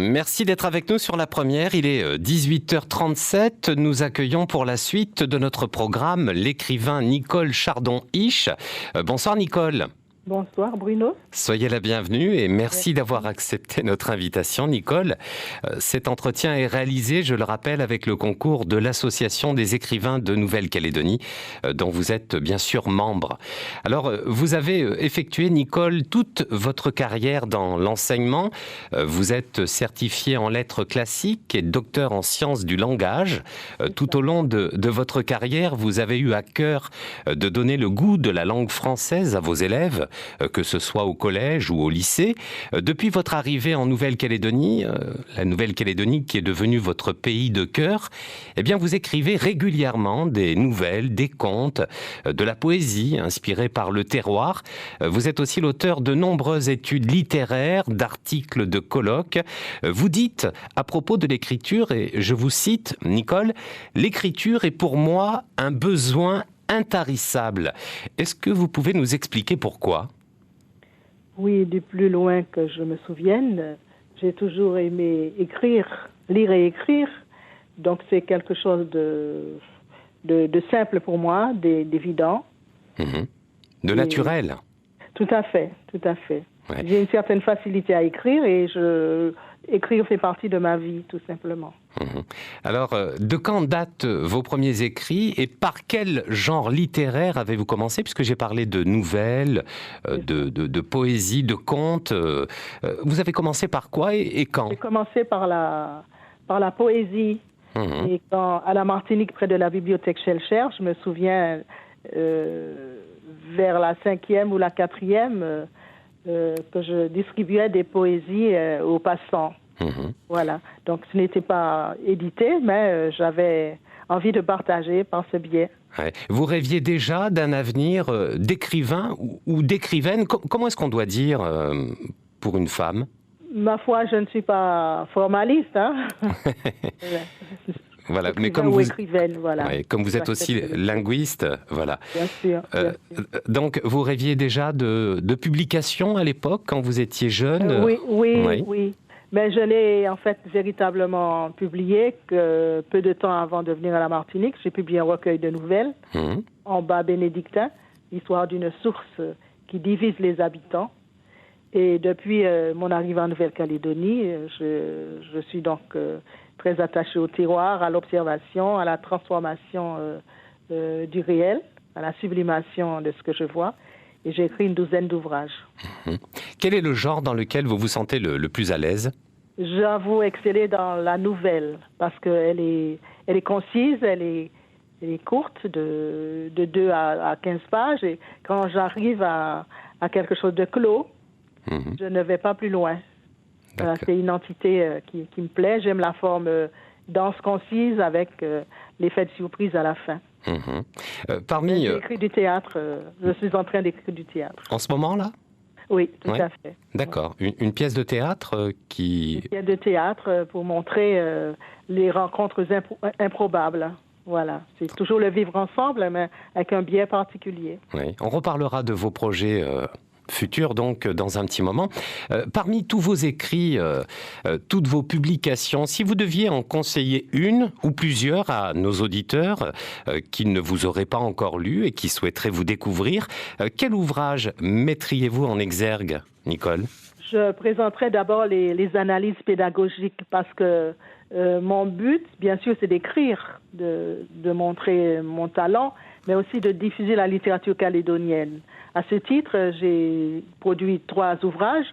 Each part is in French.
Merci d'être avec nous sur la première. Il est 18h37. Nous accueillons pour la suite de notre programme l'écrivain Nicole Chardon-Iche. Bonsoir Nicole. Bonsoir Bruno. Soyez la bienvenue et merci d'avoir accepté notre invitation, Nicole. Cet entretien est réalisé, je le rappelle, avec le concours de l'Association des écrivains de Nouvelle-Calédonie, dont vous êtes bien sûr membre. Alors, vous avez effectué, Nicole, toute votre carrière dans l'enseignement. Vous êtes certifiée en lettres classiques et docteur en sciences du langage. Tout au long de votre carrière, vous avez eu à cœur de donner le goût de la langue française à vos élèves, que ce soit au collège ou au lycée. Depuis votre arrivée en Nouvelle-Calédonie, la Nouvelle-Calédonie qui est devenue votre pays de cœur, eh bien vous écrivez régulièrement des nouvelles, des contes, de la poésie inspirée par le terroir. Vous êtes aussi l'auteur de nombreuses études littéraires, d'articles, de colloques. Vous dites à propos de l'écriture, et je vous cite, Nicole, « L'écriture est pour moi un besoin intarissable ». Est-ce que vous pouvez nous expliquer pourquoi ? Oui, du plus loin que je me souvienne, j'ai toujours aimé écrire, lire et écrire. Donc c'est quelque chose de simple pour moi, d'évident. De naturel. Tout à fait, tout à fait. Ouais. J'ai une certaine facilité à écrire et écrire fait partie de ma vie, tout simplement. Alors, de quand datent vos premiers écrits et par quel genre littéraire avez-vous commencé ? Puisque j'ai parlé de nouvelles, de poésie, de contes. Vous avez commencé par quoi et quand ? J'ai commencé par la poésie. Et quand, à la Martinique, près de la bibliothèque Schellcher, je me souviens, vers la 5e ou la 4e, que je distribuais des poésies aux passants. Voilà. Donc, ce n'était pas édité, mais j'avais envie de partager par ce biais. Ouais. Vous rêviez déjà d'un avenir d'écrivain ou d'écrivaine. Comment est-ce qu'on doit dire pour une femme ? Ma foi, je ne suis pas formaliste, hein. Voilà, mais comme écrivaine, voilà. Ouais, comme vous êtes aussi linguiste, voilà. Bien sûr. Donc, vous rêviez déjà de publication à l'époque, quand vous étiez jeune ? Oui. Mais je l'ai en fait véritablement publié que peu de temps avant de venir à la Martinique. J'ai publié un recueil de nouvelles en bas bénédictin, l'histoire d'une source qui divise les habitants. Et depuis mon arrivée en Nouvelle-Calédonie, je suis donc très attachée au terroir, à l'observation, à la transformation du réel, à la sublimation de ce que je vois. Et j'ai écrit une douzaine d'ouvrages. Quel est le genre dans lequel vous vous sentez le plus à l'aise ? J'avoue exceller dans la nouvelle, parce qu'elle est concise, elle est courte, de 2 à 15 pages. Et quand j'arrive à quelque chose de clos, je ne vais pas plus loin. Voilà, c'est une entité qui me plaît. J'aime la forme dense, concise, avec l'effet de surprise à la fin. J'ai écrit du théâtre. Je suis en train d'écrire du théâtre. En ce moment, là ? Oui, tout à fait. D'accord. Une pièce de théâtre qui... Une pièce de théâtre pour montrer les rencontres improbables. Voilà. C'est toujours le vivre ensemble, mais avec un biais particulier. Oui. On reparlera de vos projets futurs, donc, dans un petit moment. Parmi tous vos écrits, toutes vos publications, si vous deviez en conseiller une ou plusieurs à nos auditeurs qui ne vous auraient pas encore lu et qui souhaiteraient vous découvrir, quel ouvrage mettriez-vous en exergue, Nicole ? Je présenterai d'abord les analyses pédagogiques parce que mon but, bien sûr, c'est d'écrire, de montrer mon talent, mais aussi de diffuser la littérature calédonienne. À ce titre, j'ai produit 3 ouvrages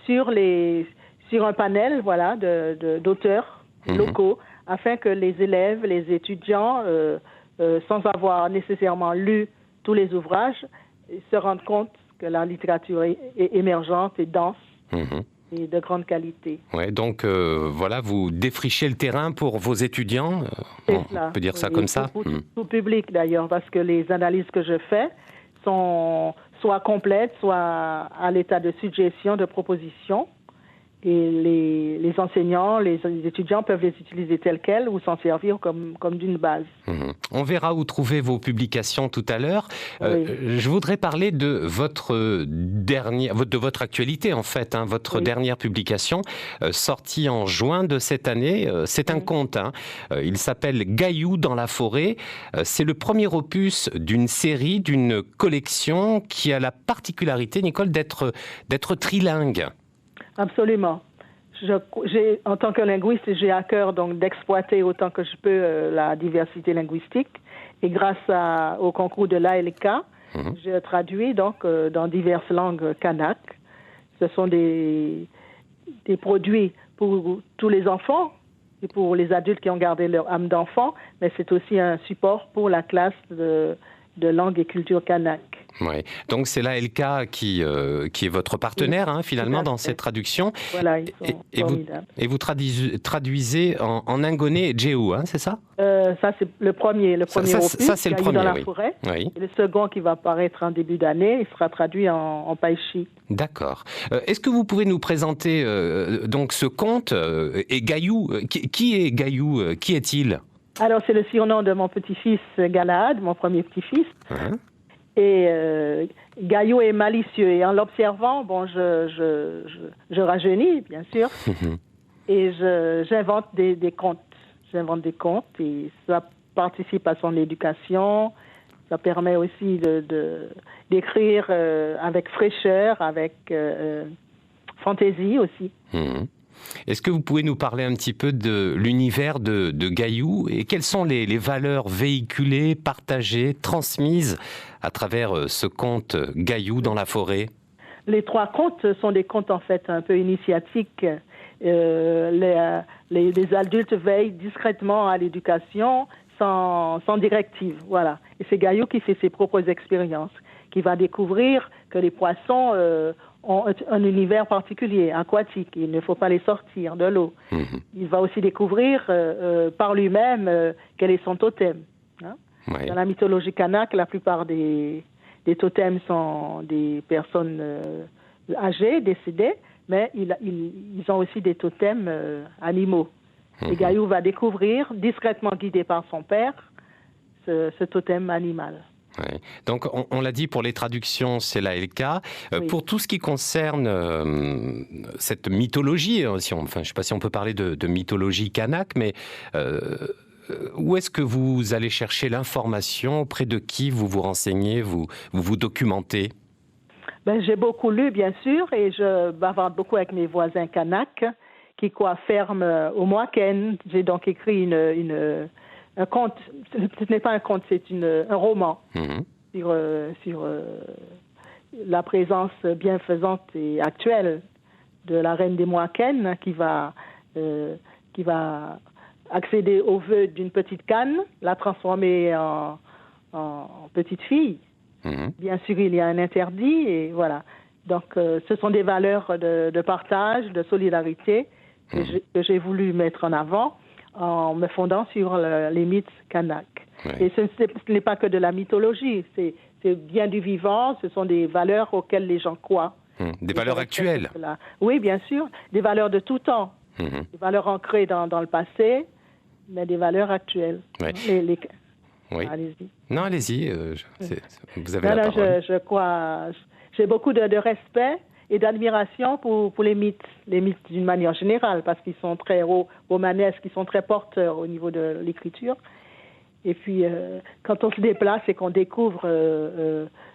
sur un panel, voilà, d'auteurs locaux, afin que les élèves, les étudiants, sans avoir nécessairement lu tous les ouvrages, se rendent compte que la littérature est émergente et dense et de grande qualité. Ouais, donc voilà, vous défrichez le terrain pour vos étudiants, on peut dire ça comme ça. Pour tout public d'ailleurs, parce que les analyses que je fais sont soit complètes, soit à l'état de suggestion, de proposition. les enseignants, les étudiants peuvent les utiliser telles quelles ou s'en servir comme d'une base. On verra où trouver vos publications tout à l'heure. Oui. Je voudrais parler de votre actualité en fait, hein, votre dernière publication sortie en juin de cette année. C'est un conte. Hein. Il s'appelle Gailloux dans la forêt. C'est le premier opus d'une série, d'une collection qui a la particularité, Nicole, d'être trilingue. Absolument. En tant que linguiste, j'ai à cœur donc d'exploiter autant que je peux la diversité linguistique. Et grâce au concours de l'ALK, j'ai traduit donc dans diverses langues kanak. Ce sont des produits pour tous les enfants et pour les adultes qui ont gardé leur âme d'enfant, mais c'est aussi un support pour la classe de langue et culture kanak. Ouais. Donc c'est l'ALK qui est votre partenaire finalement dans cette traduction. Voilà, ils sont formidables. Et vous traduisez en ingonais et djéou, c'est ça? Ça c'est le premier opus, ça c'est le premier, dans la forêt. Oui. Et le second qui va apparaître en début d'année, il sera traduit en païchi. D'accord. Est-ce que vous pouvez nous présenter donc ce conte et Gailloux? Qui est Gailloux? Qui est-il? Alors c'est le surnom de mon petit-fils Galahad, mon premier petit-fils. Et Gailloux est malicieux. Et en l'observant, je rajeunis, bien sûr. Et j'invente des contes. J'invente des contes et ça participe à son éducation. Ça permet aussi d'écrire avec fraîcheur, avec fantaisie aussi. Est-ce que vous pouvez nous parler un petit peu de l'univers de Gailloux et quelles sont les valeurs véhiculées, partagées, transmises à travers ce conte Gailloux dans la forêt? Les 3 contes sont des contes en fait un peu initiatiques. Les adultes veillent discrètement à l'éducation sans directive. Voilà. Et c'est Gailloux qui fait ses propres expériences, qui va découvrir que les poissons ont un univers particulier, aquatique. Il ne faut pas les sortir de l'eau. Il va aussi découvrir par lui-même quel est son totem. Dans la mythologie kanak, la plupart des totems sont des personnes âgées, décédées, mais ils ont aussi des totems animaux. Et Gailloux va découvrir, discrètement guidé par son père, ce totem animal. Ouais. Donc, on l'a dit, pour les traductions, c'est l'ALK. Pour tout ce qui concerne cette mythologie, je ne sais pas si on peut parler de mythologie kanak, mais où est-ce que vous allez chercher l'information? Auprès de qui vous vous renseignez, vous documentez? J'ai beaucoup lu, bien sûr, et je bavarde beaucoup avec mes voisins kanak qui ferment au Moaken. J'ai donc écrit un conte, ce n'est pas un conte, c'est un roman sur la présence bienfaisante et actuelle de la reine des Moaken qui va accéder aux vœux d'une petite canne, la transformer en petite fille. Bien sûr, il y a un interdit et voilà. Donc, ce sont des valeurs de partage, de solidarité que j'ai voulu mettre en avant en me fondant sur les mythes kanak. Et ce n'est pas que de la mythologie, c'est bien du vivant, ce sont des valeurs auxquelles les gens croient. Des valeurs actuelles? Oui, bien sûr, des valeurs de tout temps, des valeurs ancrées dans le passé, mais des valeurs actuelles. Oui. Allez-y. Non, allez-y, vous avez la parole. Je crois, j'ai beaucoup de respect et d'admiration pour les mythes d'une manière générale, parce qu'ils sont très romanesques, ils sont très porteurs au niveau de l'écriture. Et puis, quand on se déplace et qu'on découvre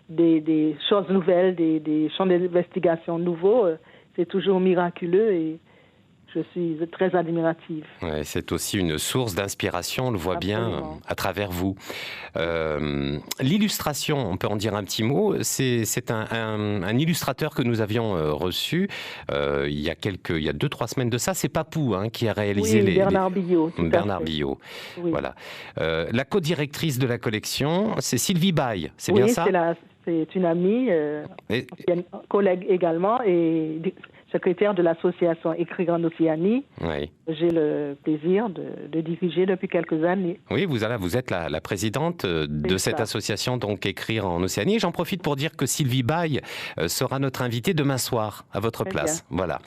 des choses nouvelles, des champs d'investigation nouveaux, c'est toujours miraculeux et je suis très admirative. Ouais, c'est aussi une source d'inspiration, on le voit bien à travers vous. L'illustration, on peut en dire un petit mot, c'est un illustrateur que nous avions reçu il y a 2-3 semaines de ça, c'est Papou qui a réalisé Bernard Billot. Bernard Billot, voilà. La co-directrice de la collection, c'est Sylvie Baye, c'est bien ça? Oui, c'est une amie, une collègue également, et secrétaire de l'association Écrire en Océanie. Oui. J'ai le plaisir de diriger depuis quelques années. Oui, vous êtes la présidente de cette association, donc Écrire en Océanie. J'en profite pour dire que Sylvie Baille sera notre invitée demain soir à votre place. Voilà.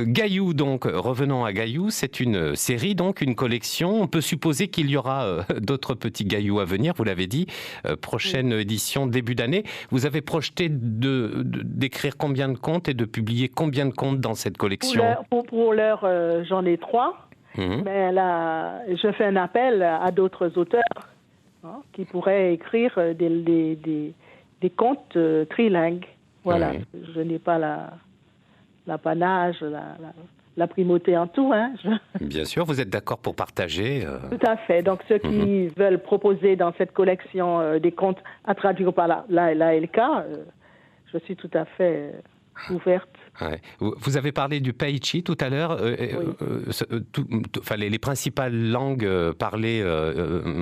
Gaillou, donc, revenons à Gaillou. C'est une série, donc une collection. On peut supposer qu'il y aura d'autres petits Gailloux à venir, vous l'avez dit. Prochaine édition, début d'année. Vous avez projeté d'écrire combien de contes et de publier combien de contes dans cette collection? Pour l'heure, j'en ai 3. Mais là, je fais un appel à d'autres auteurs qui pourraient écrire des contes trilingues. Voilà. Je n'ai pas l'apanage, la primauté en tout. Bien sûr, vous êtes d'accord pour partager Tout à fait. Donc, ceux qui veulent proposer dans cette collection des contes à traduire par l'ALK, je suis tout à fait ouverte. Ouais. Vous avez parlé du Paichi tout à l'heure. Les principales langues parlées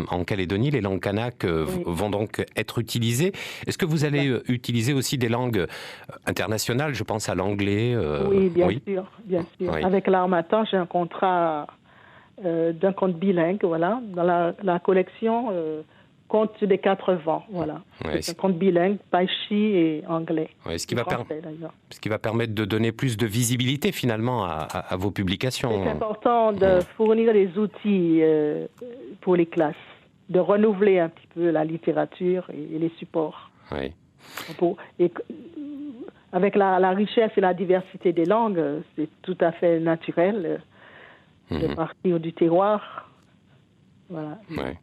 en Calédonie, les langues kanak, vont donc être utilisées. Est-ce que vous allez utiliser aussi des langues internationales? Je pense à l'anglais. Oui, bien sûr. Oui. Avec l'Harmattan, j'ai un contrat d'un conte bilingue, voilà, dans la collection Conte des 4 vents, voilà. C'est un conte bilingue, Paichi et anglais. Ce qui va permettre de donner plus de visibilité finalement à vos publications. C'est important de fournir des outils pour les classes, de renouveler un petit peu la littérature et les supports. Oui. Avec la richesse et la diversité des langues, c'est tout à fait naturel de partir du terroir. Voilà. Oui.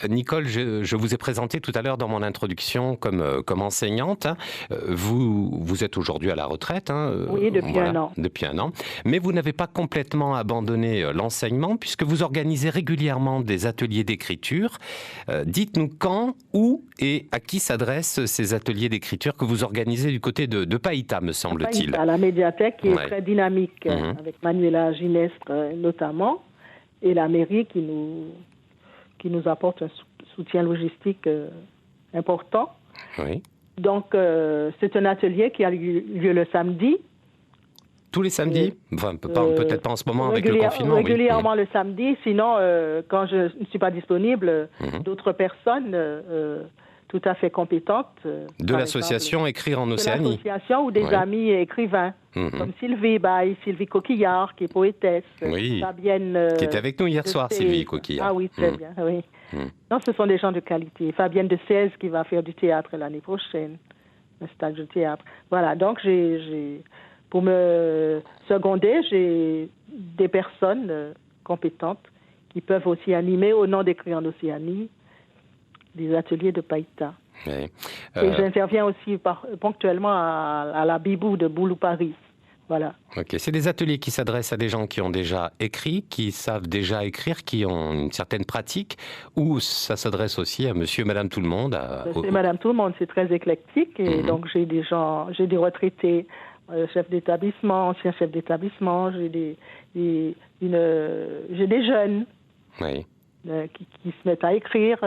Nicole, je vous ai présenté tout à l'heure dans mon introduction comme enseignante. Vous êtes aujourd'hui à la retraite. Oui, depuis un an. Depuis un an. Mais vous n'avez pas complètement abandonné l'enseignement puisque vous organisez régulièrement des ateliers d'écriture. Dites-nous quand, où et à qui s'adressent ces ateliers d'écriture que vous organisez du côté de Païta, me semble-t-il. À la médiathèque qui est très dynamique, avec Manuela Ginestre notamment, et la mairie qui nous apporte un soutien logistique important. Oui. Donc, c'est un atelier qui a lieu le samedi. Tous les samedis? Enfin, peut-être pas en ce moment avec le confinement. Régulièrement le samedi. Sinon, quand je ne suis pas disponible, d'autres personnes tout à fait compétentes. De l'association Écrire en Océanie. De l'association ou des amis écrivains. Comme Sylvie Baille, Sylvie Coquillard, qui est poétesse. Oui, Fabienne, qui était avec nous hier soir, Sylvie Coquillard. Ah oui, très bien, oui. Non, ce sont des gens de qualité. Fabienne de 16 qui va faire du théâtre l'année prochaine, un stage de théâtre. Voilà, donc pour me seconder, j'ai des personnes compétentes qui peuvent aussi animer au nom d'Écrire en Océanie des ateliers de Païta. Oui. Et j'interviens aussi ponctuellement à la Bibou de Boulou Paris. Voilà. Ok, c'est des ateliers qui s'adressent à des gens qui ont déjà écrit, qui savent déjà écrire, qui ont une certaine pratique, ou ça s'adresse aussi à monsieur, madame, tout le monde? C'est madame tout le monde, c'est très éclectique, et donc j'ai des retraités, chefs d'établissement, anciens chefs d'établissement, j'ai des jeunes qui se mettent à écrire,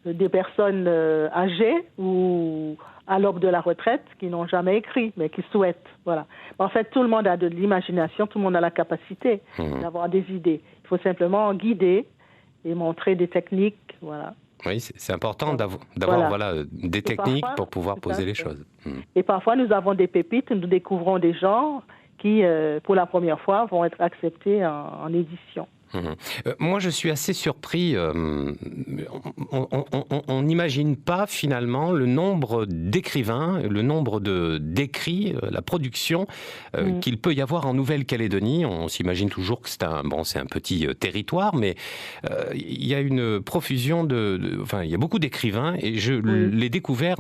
des personnes âgées ou à l'aube de la retraite qui n'ont jamais écrit, mais qui souhaitent. Voilà. En fait, tout le monde a de l'imagination, tout le monde a la capacité d'avoir des idées. Il faut simplement guider et montrer des techniques. Voilà. Oui, c'est important d'avoir des techniques pour pouvoir poser les choses. Et parfois, nous avons des pépites, nous découvrons des gens qui, pour la première fois, vont être acceptés en édition. Moi, je suis assez surpris. On n'imagine pas finalement le nombre d'écrivains, le nombre d'écrits, la production qu'il peut y avoir en Nouvelle-Calédonie. On s'imagine toujours que c'est un petit territoire, mais il y a une profusion il y a beaucoup d'écrivains et je l'ai découvert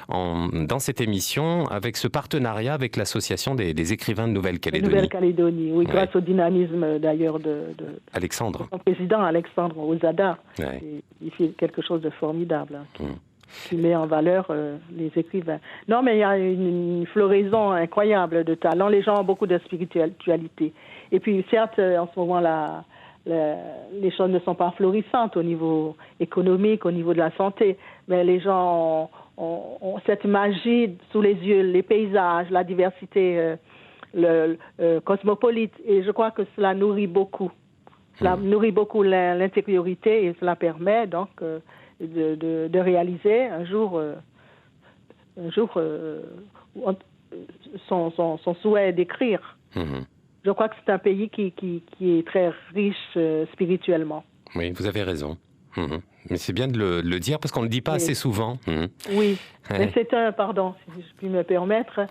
dans cette émission avec ce partenariat avec l'association des écrivains de Nouvelle-Calédonie. Nouvelle-Calédonie, oui, grâce au dynamisme d'ailleurs de Alexandre. Son président, Alexandre Ozada, il fait quelque chose de formidable, qui met en valeur les écrivains. Non, mais il y a une floraison incroyable de talents. Les gens ont beaucoup de spiritualité. Et puis, certes, en ce moment-là, les choses ne sont pas florissantes au niveau économique, au niveau de la santé, mais les gens cette magie sous les yeux, les paysages, la diversité cosmopolite. Et je crois que cela nourrit beaucoup. Cela nourrit beaucoup l'intériorité et cela permet donc de réaliser un jour son souhait d'écrire. Je crois que c'est un pays qui est très riche spirituellement. Oui, vous avez raison. Mais c'est bien de le dire parce qu'on ne le dit pas assez souvent. Oui, mais c'est pardon, si je puis me permettre,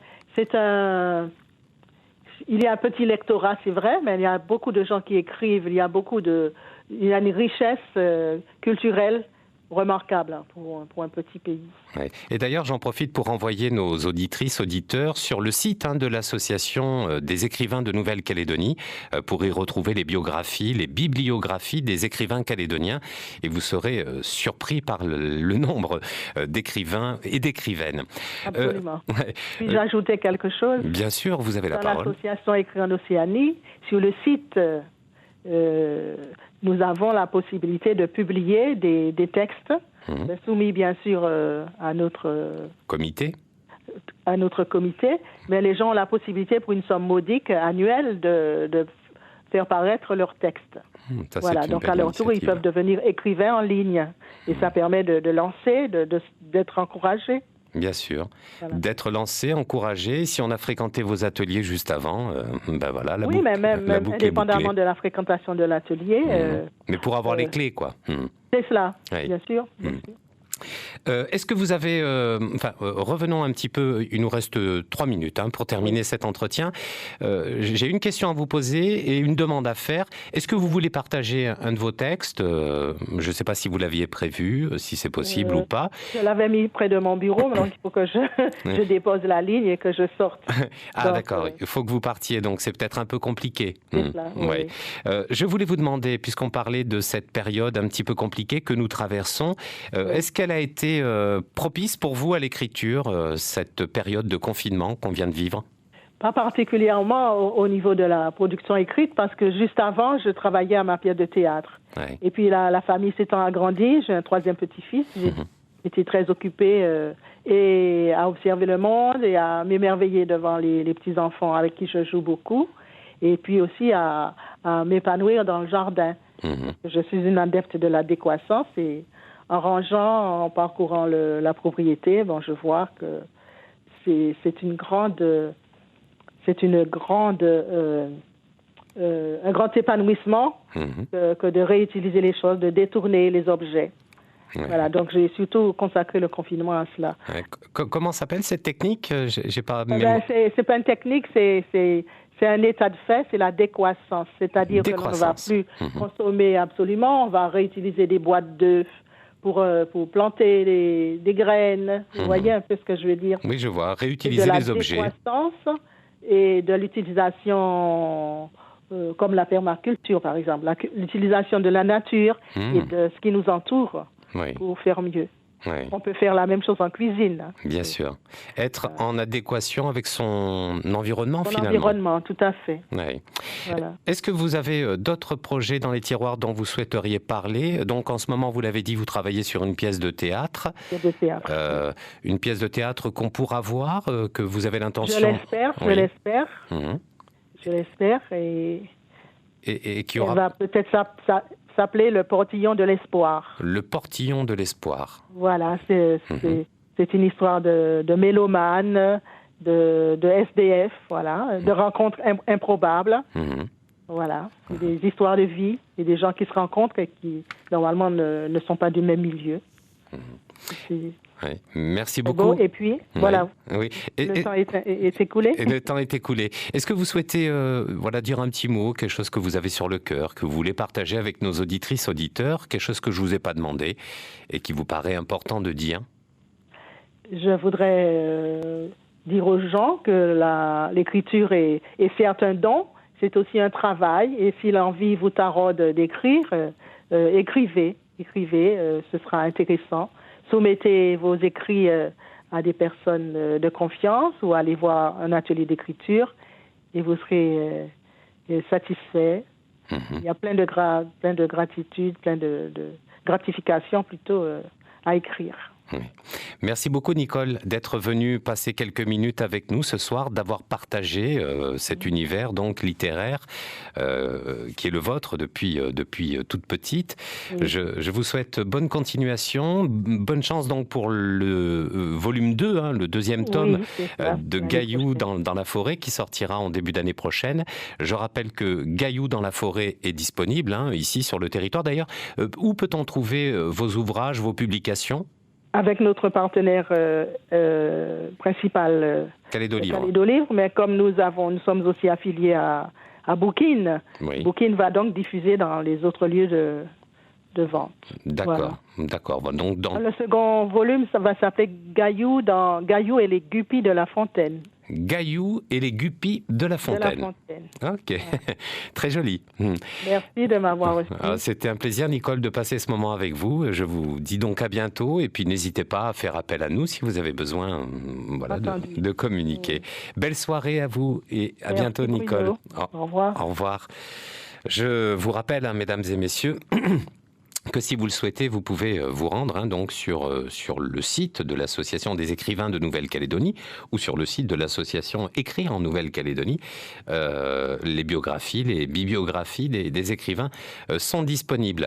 il y a un petit lectorat, c'est vrai, mais il y a beaucoup de gens qui écrivent, il y a une richesse culturelle remarquable pour un petit pays. Ouais. Et d'ailleurs, j'en profite pour envoyer nos auditrices, auditeurs sur le site de l'Association des écrivains de Nouvelle-Calédonie pour y retrouver les biographies, les bibliographies des écrivains calédoniens. Et vous serez surpris par le nombre d'écrivains et d'écrivaines. Absolument. Puis-je ajouter quelque chose? Bien sûr, vous avez la parole. L'Association Écrivains d'Océanie, sur le site... nous avons la possibilité de publier des textes soumis bien sûr à notre comité, mais les gens ont la possibilité pour une somme modique annuelle de faire paraître leurs textes. Voilà, donc à leur tour, ils peuvent devenir écrivains en ligne et ça permet de lancer, d'être encouragés. Bien sûr, d'être lancé, encouragé. Si on a fréquenté vos ateliers juste avant, voilà, la boucle, mais même indépendamment de la fréquentation de l'atelier. Mais pour avoir les clés, quoi. C'est cela, bien sûr. Est-ce que vous avez... revenons un petit peu, il nous reste 3 minutes pour terminer cet entretien. J'ai une question à vous poser et une demande à faire. Est-ce que vous voulez partager un de vos textes? Je ne sais pas si vous l'aviez prévu, si c'est possible ou pas. Je l'avais mis près de mon bureau, donc il faut que je dépose la ligne et que je sorte. D'accord, il faut que vous partiez, donc c'est peut-être un peu compliqué. C'est cela, oui. Je voulais vous demander, puisqu'on parlait de cette période un petit peu compliquée que nous traversons, est-ce qu'elle a été propice pour vous à l'écriture, cette période de confinement qu'on vient de vivre? Pas particulièrement au niveau de la production écrite, parce que juste avant, je travaillais à ma pièce de théâtre. Ouais. Et puis la famille s'étant agrandie, j'ai un 3e petit-fils, j'étais très occupée et à observer le monde et à m'émerveiller devant les petits-enfants avec qui je joue beaucoup, et puis aussi à m'épanouir dans le jardin. Je suis une adepte de la décroissance et en rangeant, en parcourant la propriété, je vois que c'est un grand épanouissement que de réutiliser les choses, de détourner les objets. Ouais. Voilà, donc j'ai surtout consacré le confinement à cela. Ouais. Comment s'appelle cette technique? J'ai pas. C'est pas une technique, c'est un état de fait, c'est la décroissance, c'est-à-dire que l'on ne va plus consommer absolument, on va réutiliser des boîtes d'œufs pour planter des graines. Vous voyez un peu ce que je veux dire? Oui, je vois. Réutiliser les objets. De la décroissance et de l'utilisation, comme la permaculture, par exemple, l'utilisation de la nature et de ce qui nous entoure pour faire mieux. Oui. On peut faire la même chose en cuisine. Bien sûr. Être en adéquation avec son environnement, finalement. Son environnement, tout à fait. Oui. Voilà. Est-ce que vous avez d'autres projets dans les tiroirs dont vous souhaiteriez parler? Donc, en ce moment, vous l'avez dit, vous travaillez sur une pièce de théâtre. Une pièce de théâtre qu'on pourra voir, que vous avez l'intention... Je l'espère. Je l'espère. Et qui aura... Elle va peut-être s'appeler Le Portillon de l'Espoir. Le Portillon de l'Espoir. Voilà, c'est une histoire de mélomane, de SDF, voilà, de rencontres improbables. Voilà, des histoires de vie et des gens qui se rencontrent et qui, normalement, ne sont pas du même milieu. Oui. Merci beaucoup. Et puis, voilà, oui. Le temps est écoulé. Et le temps est écoulé. Est-ce que vous souhaitez dire un petit mot, quelque chose que vous avez sur le cœur, que vous voulez partager avec nos auditrices, auditeurs, quelque chose que je ne vous ai pas demandé et qui vous paraît important de dire? Je voudrais dire aux gens que l'écriture est certes un don, c'est aussi un travail, et si l'envie vous taraude d'écrire, écrivez, ce sera intéressant. Soumettez vos écrits à des personnes de confiance ou allez voir un atelier d'écriture et vous serez satisfait. Il y a plein de gratitude, plein de gratification plutôt à écrire. Oui. Merci beaucoup Nicole d'être venue passer quelques minutes avec nous ce soir, d'avoir partagé cet univers donc littéraire qui est le vôtre depuis toute petite. Oui. Je vous souhaite bonne continuation, bonne chance donc pour le volume 2, hein, le deuxième tome de Gailloux dans la forêt qui sortira en début d'année prochaine. Je rappelle que Gailloux dans la forêt est disponible hein, ici sur le territoire. D'ailleurs, où peut-on trouver vos ouvrages, vos publications ? Avec notre partenaire principal, Calédo Livre. Calédo Livre, mais comme nous sommes aussi affiliés à Bookin, Oui. Bookin va donc diffuser dans les autres lieux de vente. D'accord, Voilà. d'accord. Donc, Le second volume, ça va s'appeler Gailloux et les Guppies de la Fontaine. Gailloux et les Guppies de la Fontaine. De la Fontaine. Ok, Ouais. très joli. Merci de m'avoir reçu. C'était un plaisir, Nicole, de passer ce moment avec vous. Je vous dis donc à bientôt et puis n'hésitez pas à faire appel à nous si vous avez besoin voilà, de communiquer. Belle soirée à vous et à bientôt, Nicole. Au revoir. Au revoir. Je vous rappelle, hein, mesdames et messieurs, que si vous le souhaitez, vous pouvez vous rendre hein, donc sur le site de l'Association des écrivains de Nouvelle-Calédonie ou sur le site de l'association Écrire en Nouvelle-Calédonie. Les biographies, les bibliographies des écrivains sont disponibles.